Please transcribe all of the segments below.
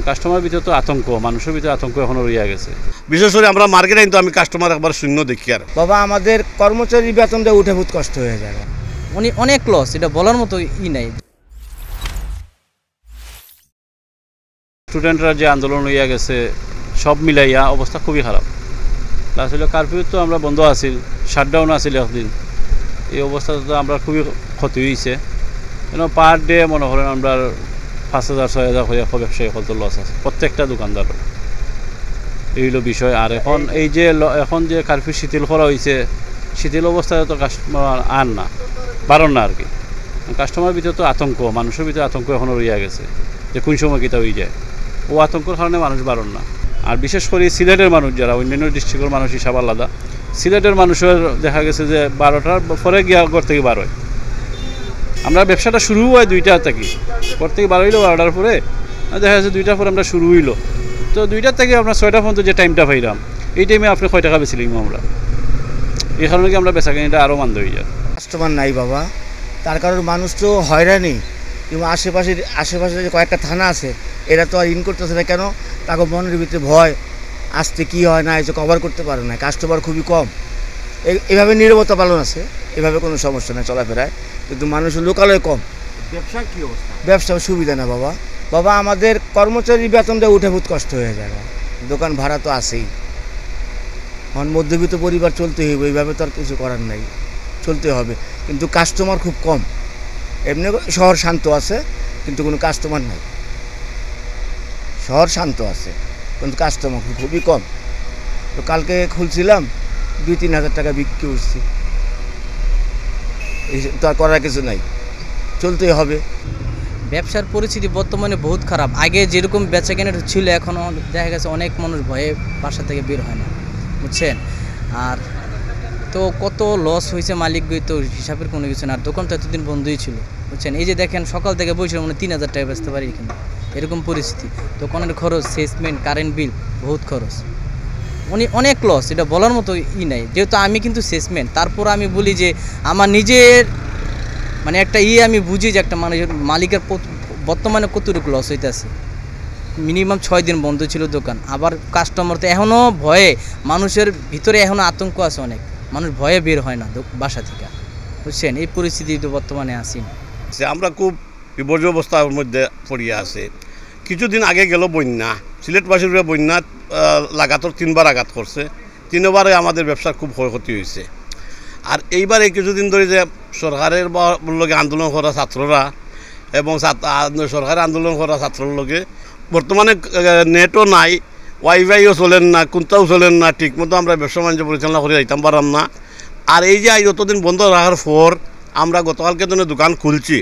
কাস্টমারের ভিতরে তো আতঙ্ক, মানুষের ভিতরে আতঙ্ক এখনো রইয়া গেছে। বিশেষ করে আমরা মার্কেটে কিন্তু আমি কাস্টমার একবার শূন্য দেখি। আর বাবা আমাদের কর্মচারী বেতন দিয়ে উঠে বহুত কষ্ট হয়ে যায়, অনেক লস, এটা বলার মতো নাই। স্টুডেন্টরা যে আন্দোলন হইয়া গেছে সব মিলাইয়া অবস্থা খুবই খারাপ। আসলে কারফিউ তো আমরা বন্ধ আছিল, শাটডাউন আছিল একদিন। এই অবস্থাতে তো আমরা খুবই ক্ষতি হয়েছে। কেন পার ডে মনে করেন আমরা 5,000 6,000 করে ব্যবসায়ী কত লস আছে প্রত্যেকটা দোকানদার। এই হলো বিষয়। আর এখন যে কারফিউ শিথিল করা হয়েছে, শিথিল অবস্থায় তো কাস্টমার আর না, বাড়ন না আর কি। কাস্টমারের ভিতরে তো আতঙ্ক, মানুষের ভিতরে আতঙ্ক এখনও রইয়া গেছে যে কোন সময় কীটা হয়ে যায়। ও আতঙ্কর কারণে মানুষ বাড়ন না। আর বিশেষ করে সিলেটের মানুষ যারা, অন্যান্য ডিস্ট্রিক্টের মানুষ হিসাব আলাদা, সিলেটের মানুষের দেখা গেছে যে 12টার পরে গিয়া ঘর থেকে বার হয়। আমরা ব্যবসাটা শুরু হয় 2টা থেকে, ঘর থেকে বার হইলো 12টার পরে, দেখা যাচ্ছে 2টার পরে আমরা শুরু হইলো। তো 2টার থেকে আমরা 6টা পর্যন্ত যে টাইমটা পাইলাম, এই টাইমে আপনি কয় টাকা বেছিলাম আমরা। এই কারণে কি আমরা বেচাকেনিটা আরও মান্দ হয়ে যায়। কাস্টমার নাই বাবা, তার কারণ মানুষ তো হয়রানি। এবং আশেপাশে যে কয়েকটা থানা আছে, এরা তো আর করতেছে না। কেন? তাকে মনের ভিতরে ভয়, আসতে কী হয় না এসে কভার করতে পারে না। কাস্টমার খুবই কম, এভাবে নীরবতা পালন আছে, এভাবে কোনো সমস্যা নেই চলাফেরায়। কিন্তু মানুষের লোকালয় কম। ব্যবসার কী অবস্থা? ব্যবসা সুবিধা না বাবা আমাদের কর্মচারী বেতন দিয়ে উঠে বহুত কষ্ট হয়ে যায়। দোকান ভাড়া তো আছেই, এখন মধ্যবিত্ত পরিবার চলতে হইবে, এইভাবে তো আর কিছু করার নাই, চলতে হবে। কিন্তু কাস্টমার খুব কম। এমনি শহর শান্ত আছে, কিন্তু কোনো কাস্টমার নাই। শহর শান্ত আছে কিন্তু কাস্টমার খুবই কম। তো কালকে খুলছিলাম, 2-3 হাজার টাকা বিক্রি করছি। এই তো আর করার কিছু নাই, চলতেই হবে। ব্যবসার পরিস্থিতি বর্তমানে বহুত খারাপ। আগে যেরকম বেচাকেনা ছিল, এখনও দেখা গেছে অনেক মানুষ ভয়ে বাসা থেকে বের হয় না, বুঝছেন। আর তো কত লস হয়েছে মালিকগুলি তো হিসাবের কোনো কিছু না। আর দোকান তো এতদিন বন্ধই ছিল, বুঝছেন। এই যে দেখেন সকাল থেকে বসে 3,000 টাকা বেচতে পারি এখানে, এরকম পরিস্থিতি। দোকানের খরচ, সেলসম্যান, কারেন্ট বিল, বহুত খরচ, অনেক লস, এটা বলার মতো নাই। যেহেতু আমি কিন্তু সেলসম্যান, তারপর আমি বলি যে আমার নিজের মানে একটা আমি বুঝি যে একটা মানুষের মালিকের বর্তমানে কতটুকু লস হইতেছে। মিনিমাম 6 দিন বন্ধ ছিল দোকান। আবার কাস্টমার তো এখনও ভয়ে, মানুষের ভিতরে এখনও আতঙ্ক আছে অনেক, মানুষ ভয়ে বের হয় না বাসা থেকে, বুঝছেন। এই পরিস্থিতি তো বর্তমানে আছি। আমরা খুব বিপর্যয় অবস্থার মধ্যে পড়িয়া আছে। কিছুদিন আগে গেল বন্যা, সিলেটবাসীর বন্যা লাগাতার 3বার আঘাত করছে। 3বারে আমাদের ব্যবসার খুব ক্ষয়ক্ষতি হয়েছে। আর এইবার এই কিছুদিন ধরে যে সরকারের লগে আন্দোলন করা ছাত্ররা এবং সরকারের আন্দোলন করা ছাত্রর লগে বর্তমানে নেটও নাই, ওয়াইফাইও চলেন না, কোনটাও চলেন না, ঠিকমতো আমরা ব্যবসা বাণিজ্য পরিচালনা করে যাইতাম পারলাম না। আর এই যে যতদিন বন্ধ রাখার পর আমরা গতকালকে জন্য দোকান খুলছি,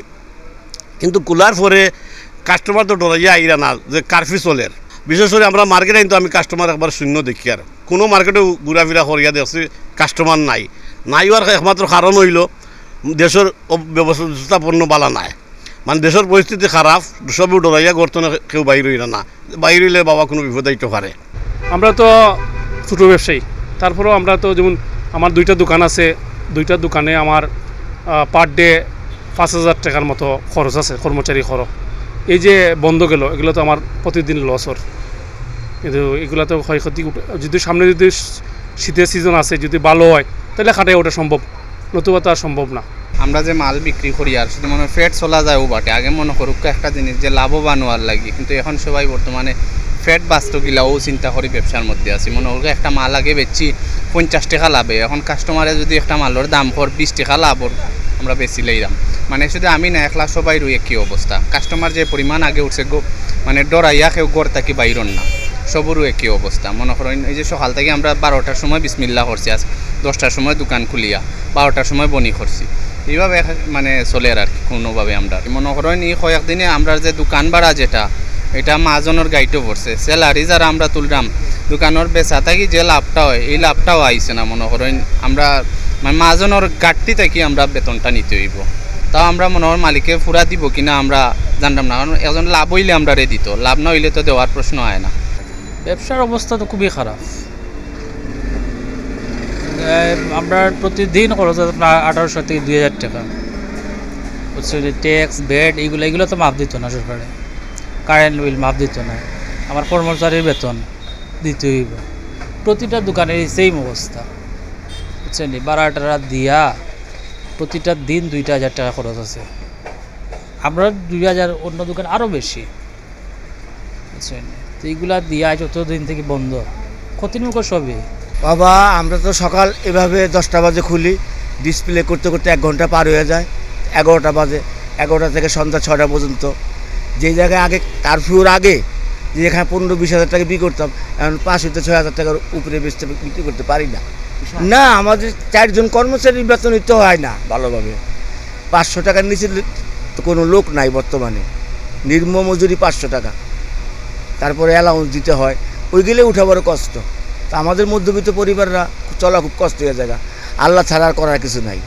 কিন্তু খোলার পরে কাস্টমার তো ডরাইয়া আইরা না যে কারফিউ চলের। বিশেষ করে আমরা মার্কেটে কিন্তু আমি কাস্টমার একবার শূন্য দেখি। আর কোনো মার্কেটে ঘোরাফেরা করিয়া দেখছি কাস্টমার নাই হওয়ার একমাত্র কারণ হইল দেশের ব্যবস্থাপন্ন বালা নাই। মানে দেশের পরিস্থিতি খারাপ, সবই ডরাইয়া গর্তনে কেউ বাইর হইল না, বাইর হইলে বাবা কোনো বিপদ আইতে পারে। আমরা তো ছোটো ব্যবসায়ী, তারপরেও আমরা তো যেমন আমার 2টা দোকান আছে, 2টা দোকানে আমার পার ডে 5,000 টাকার মতো খরচ আছে, কর্মচারী খরচ। এই যে বন্ধ গেল, এগুলো তো আমার প্রতিদিন লসর। কিন্তু এগুলো তো ক্ষয়ক্ষতি, যদি সামনে যদি শীতের সিজন আছে, যদি ভালো হয় তাহলে খাটাই ওটা সম্ভব, নতুবা তো আর সম্ভব না। আমরা যে মাল বিক্রি করি আর শুধু মনে ফ্যাট চলা যায় ও বাটে। আগে মনে করুক একটা জিনিস যে লাভবান হওয়ার লাগে, কিন্তু এখন সবাই বর্তমানে ফ্যাট বাঁচত গিলা ও চিন্তা করি ব্যবসার মধ্যে আছি। মনে করুক একটা মাল আগে বেচছি 50 টাকা লাভে, এখন কাস্টমারে যদি একটা মালের দাম কর 20 টাকা লাভ আমরা বেশি লইলাম। মানে শুধু আমি না, একলা সবাই রয়ে কী অবস্থা। কাস্টমার যে পরিমাণ আগে উঠছে মানে ডরাইয়া কেউ গড় থাকি বাইরন না, সবরও একই অবস্থা। মনে করেন এই যে সকাল থেকে আমরা 12টার সময় বিসমিল্লাহ করছি, আজ 10টার সময় দোকান খুলিয়া 12টার সময় বনি করছি। এইভাবে মানে চলে আর কি কোনোভাবে আমরা মনে করেন এই কয়েকদিনে আমরা যে দোকান ভাড়া যেটা, এটা মাহাজনের গাইডও পড়ছে। স্যালারি যারা আমরা তুললাম দোকানের বেচা থাকি যে লাভটা হয়, এই লাভটাও আইছে না। মনে করেন আমরা মানে মাহাজনের গাড়টি থেকে আমরা বেতনটা নিতে হইব, তাও আমরা মনে হয় মালিকে ফুরা দিব কিনা আমরা জানতাম না। কারণ একজন লাভ হইলে আমরা দিত, লাভ না হইলে তো দেওয়ার প্রশ্ন হয় না। ব্যবসার অবস্থা তো খুবই খারাপ। আমরা প্রতিদিন খরচ আপনার 1800 থেকে 2000 টাকা, বুঝছি। ট্যাক্স, ভ্যাট এগুলো তো মাফ দিত না সরকারে, কারেন্ট বিল মাফ দিত না। আমার কর্মচারীর বেতন দিতে হইব। প্রতিটা দোকানের সেম অবস্থা, বুঝছেন, ভাড়া টাড়া দিয়া প্রতিটা দিন 2,000 টাকা খরচ আছে। আমরা 2,000, অন্য দোকান আরও বেশি, বুঝছেন। তো এইগুলা দিয়া যতদিন থেকে বন্ধ, ক্ষতির মুখ সবই। বাবা আমরা তো সকাল এভাবে 10টা বাজে খুলি, ডিসপ্লে করতে করতে 1 ঘন্টা পার হয়ে যায়। 11টা বাজে, 11টা থেকে সন্ধ্যা 6টা পর্যন্ত। যেই জায়গায় আগে কারফিউর আগে যেখানে 15-20 হাজার টাকা বিক্রি করতাম, এখন 5,000-6,000 টাকার উপরে বিক্রি করতে পারি না। না, আমাদের 4 জন কর্মচারীর বেতন দিতে হয় না ভালোভাবে। 500 টাকার নিচে তো কোনো লোক নাই বর্তমানে। নিম্ন মজুরি 500 টাকা, তারপরে অ্যালাউন্স দিতে হয়, ওইগুলো উঠা বড় কষ্ট। তা আমাদের মধ্যবিত্ত পরিবাররা চলা খুব কষ্ট হয়ে যায়। আল্লাহ ছাড়া আর করার কিছু নাই।